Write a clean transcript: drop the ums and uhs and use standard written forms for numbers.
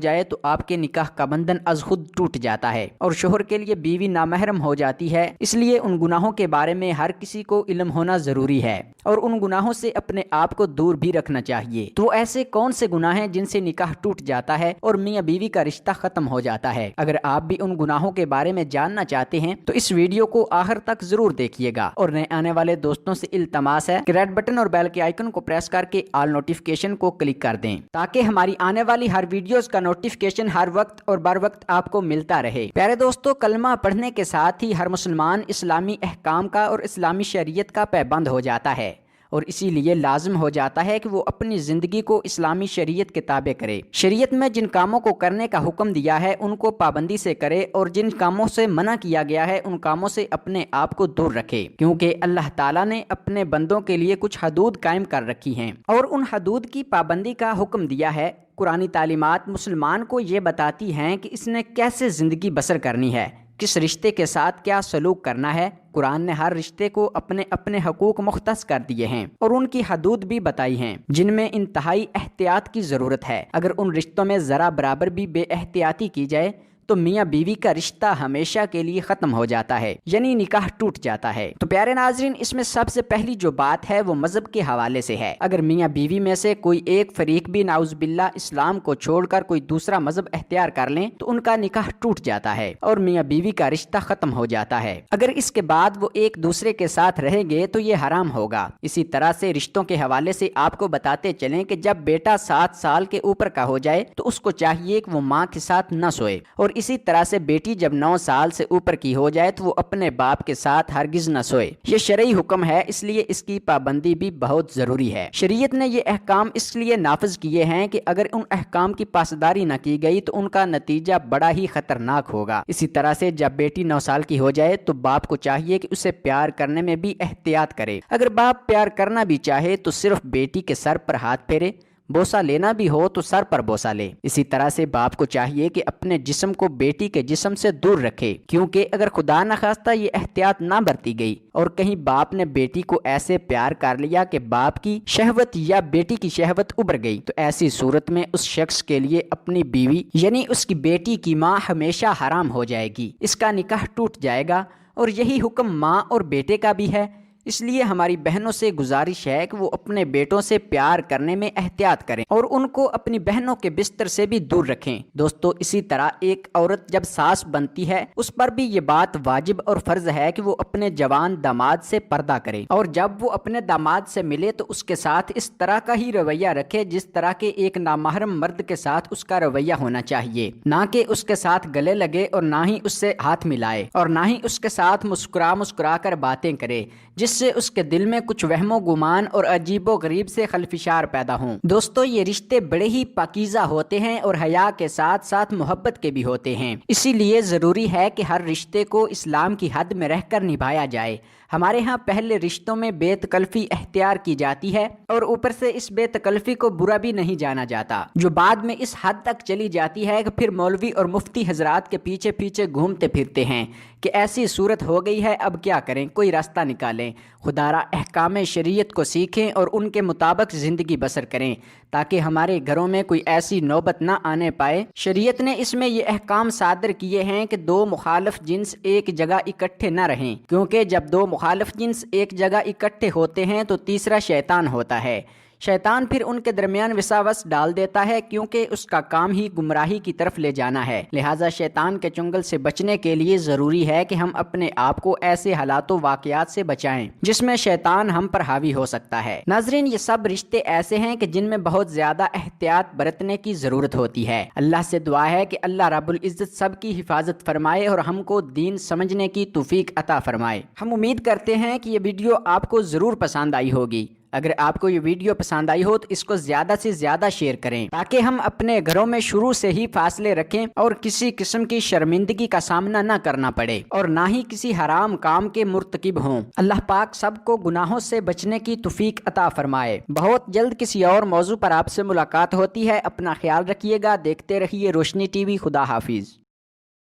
جائے تو آپ کے نکاح کا بندھن از خود ٹوٹ جاتا ہے اور شوہر کے لیے بیوی نامحرم ہو جاتی ہے۔ اس لیے ان گناہوں کے بارے میں ہر کسی کو علم ہونا ضروری ہے اور ان گناہوں سے اپنے آپ کو دور بھی رکھنا چاہیے۔ تو ایسے کون سے گناہ ہیں جن سے نکاح ٹوٹ جاتا ہے اور میاں بیوی کا رشتہ ختم ہو جاتا ہے؟ اگر آپ بھی ان گناہوں کے بارے میں جاننا چاہتے ہیں تو اس ویڈیو کو آخر تک ضرور دیکھیے گا، اور نئے آنے والے دوستوں سے التماس ہے کہ ریڈ بٹن اور بیل کے آئیکن کو پریس کر کے آل نوٹیفیکیشن کو کلک کر دیں تاکہ ہماری آنے والی ہر ویڈیوز کا نوٹیفیکیشن ہر وقت اور بر وقت آپ کو ملتا رہے۔ پیارے دوستو، کلمہ پڑھنے کے ساتھ ہی ہر مسلمان اسلامی احکام کا اور اسلامی شریعت کا پابند ہو جاتا ہے، اور اسی لیے لازم ہو جاتا ہے کہ وہ اپنی زندگی کو اسلامی شریعت کے تابع کرے۔ شریعت میں جن کاموں کو کرنے کا حکم دیا ہے ان کو پابندی سے کرے، اور جن کاموں سے منع کیا گیا ہے ان کاموں سے اپنے آپ کو دور رکھے، کیونکہ اللہ تعالیٰ نے اپنے بندوں کے لیے کچھ حدود قائم کر رکھی ہیں اور ان حدود کی پابندی کا حکم دیا ہے۔ قرآنی تعلیمات مسلمان کو یہ بتاتی ہیں کہ اس نے کیسے زندگی بسر کرنی ہے، کس رشتے کے ساتھ کیا سلوک کرنا ہے۔ قرآن نے ہر رشتے کو اپنے اپنے حقوق مختص کر دیے ہیں اور ان کی حدود بھی بتائی ہیں جن میں انتہائی احتیاط کی ضرورت ہے۔ اگر ان رشتوں میں ذرا برابر بھی بے احتیاطی کی جائے تو میاں بیوی کا رشتہ ہمیشہ کے لیے ختم ہو جاتا ہے، یعنی نکاح ٹوٹ جاتا ہے۔ تو پیارے ناظرین، اس میں سب سے پہلی جو بات ہے وہ مذہب کے حوالے سے ہے۔ اگر میاں بیوی میں سے کوئی ایک فریق بھی نعوذ باللہ اسلام کو چھوڑ کر کوئی دوسرا مذہب اختیار کر لیں تو ان کا نکاح ٹوٹ جاتا ہے اور میاں بیوی کا رشتہ ختم ہو جاتا ہے۔ اگر اس کے بعد وہ ایک دوسرے کے ساتھ رہیں گے تو یہ حرام ہوگا۔ اسی طرح سے رشتوں کے حوالے سے آپ کو بتاتے چلیں کہ جب بیٹا 7 سال کے اوپر کا ہو جائے تو اس کو چاہیے کہ وہ ماں کے ساتھ نہ سوئے، اور اسی طرح سے بیٹی جب 9 سال سے اوپر کی ہو جائے تو وہ اپنے باپ کے ساتھ ہرگز نہ سوئے۔ یہ شرعی حکم ہے، اس لیے اس کی پابندی بھی بہت ضروری ہے۔ شریعت نے یہ احکام اس لیے نافذ کیے ہیں کہ اگر ان احکام کی پاسداری نہ کی گئی تو ان کا نتیجہ بڑا ہی خطرناک ہوگا۔ اسی طرح سے جب بیٹی 9 سال کی ہو جائے تو باپ کو چاہیے کہ اسے پیار کرنے میں بھی احتیاط کرے۔ اگر باپ پیار کرنا بھی چاہے تو صرف بیٹی کے سر پر ہاتھ پھیرے، بوسہ لینا بھی ہو تو سر پر بوسہ لے۔ اسی طرح سے باپ کو چاہیے کہ اپنے جسم کو بیٹی کے جسم سے دور رکھے، کیونکہ اگر خدا نخواستہ یہ احتیاط نہ برتی گئی اور کہیں باپ نے بیٹی کو ایسے پیار کر لیا کہ باپ کی شہوت یا بیٹی کی شہوت ابھر گئی تو ایسی صورت میں اس شخص کے لیے اپنی بیوی یعنی اس کی بیٹی کی ماں ہمیشہ حرام ہو جائے گی، اس کا نکاح ٹوٹ جائے گا۔ اور یہی حکم ماں اور بیٹے کا بھی ہے۔ اس لیے ہماری بہنوں سے گزارش ہے کہ وہ اپنے بیٹوں سے پیار کرنے میں احتیاط کریں اور ان کو اپنی بہنوں کے بستر سے بھی دور رکھیں۔ دوستو، اسی طرح ایک عورت جب ساس بنتی ہے اس پر بھی یہ بات واجب اور فرض ہے کہ وہ اپنے جوان داماد سے پردہ کرے، اور جب وہ اپنے داماد سے ملے تو اس کے ساتھ اس طرح کا ہی رویہ رکھے جس طرح کے ایک نامحرم مرد کے ساتھ اس کا رویہ ہونا چاہیے، نہ کہ اس کے ساتھ گلے لگے اور نہ ہی اس سے ہاتھ ملائے اور نہ ہی اس کے ساتھ مسکرا کر باتیں کرے جس سے اس کے دل میں کچھ وہم و گمان اور عجیب و غریب سے خلفشار پیدا ہوں۔ دوستو، یہ رشتے بڑے ہی پاکیزہ ہوتے ہیں اور حیا کے ساتھ ساتھ محبت کے بھی ہوتے ہیں، اسی لیے ضروری ہے کہ ہر رشتے کو اسلام کی حد میں رہ کر نبھایا جائے۔ ہمارے ہاں پہلے رشتوں میں بے تکلفی اختیار کی جاتی ہے اور اوپر سے اس بے تکلفی کو برا بھی نہیں جانا جاتا، جو بعد میں اس حد تک چلی جاتی ہے کہ پھر مولوی اور مفتی حضرات کے پیچھے پیچھے گھومتے پھرتے ہیں کہ ایسی صورت ہو گئی ہے، اب کیا کریں، کوئی راستہ نکالیں۔ خدا را احکام شریعت کو سیکھیں اور ان کے مطابق زندگی بسر کریں تاکہ ہمارے گھروں میں کوئی ایسی نوبت نہ آنے پائے۔ شریعت نے اس میں یہ احکام صادر کیے ہیں کہ 2 مخالف جنس ایک جگہ اکٹھے نہ رہیں، کیونکہ جب 2 مخالف جنس ایک جگہ اکٹھے ہوتے ہیں تو تیسرا شیطان ہوتا ہے۔ شیطان پھر ان کے درمیان وساوس ڈال دیتا ہے، کیونکہ اس کا کام ہی گمراہی کی طرف لے جانا ہے۔ لہٰذا شیطان کے چنگل سے بچنے کے لیے ضروری ہے کہ ہم اپنے آپ کو ایسے حالات و واقعات سے بچائیں جس میں شیطان ہم پر حاوی ہو سکتا ہے۔ ناظرین، یہ سب رشتے ایسے ہیں کہ جن میں بہت زیادہ احتیاط برتنے کی ضرورت ہوتی ہے۔ اللہ سے دعا ہے کہ اللہ رب العزت سب کی حفاظت فرمائے اور ہم کو دین سمجھنے کی توفیق عطا فرمائے۔ ہم امید کرتے ہیں کہ یہ ویڈیو آپ کو ضرور پسند آئی ہوگی۔ اگر آپ کو یہ ویڈیو پسند آئی ہو تو اس کو زیادہ سے زیادہ شیئر کریں تاکہ ہم اپنے گھروں میں شروع سے ہی فاصلے رکھیں اور کسی قسم کی شرمندگی کا سامنا نہ کرنا پڑے اور نہ ہی کسی حرام کام کے مرتکب ہوں۔ اللہ پاک سب کو گناہوں سے بچنے کی توفیق عطا فرمائے۔ بہت جلد کسی اور موضوع پر آپ سے ملاقات ہوتی ہے۔ اپنا خیال رکھیے گا، دیکھتے رہیے روشنی ٹی وی۔ خدا حافظ۔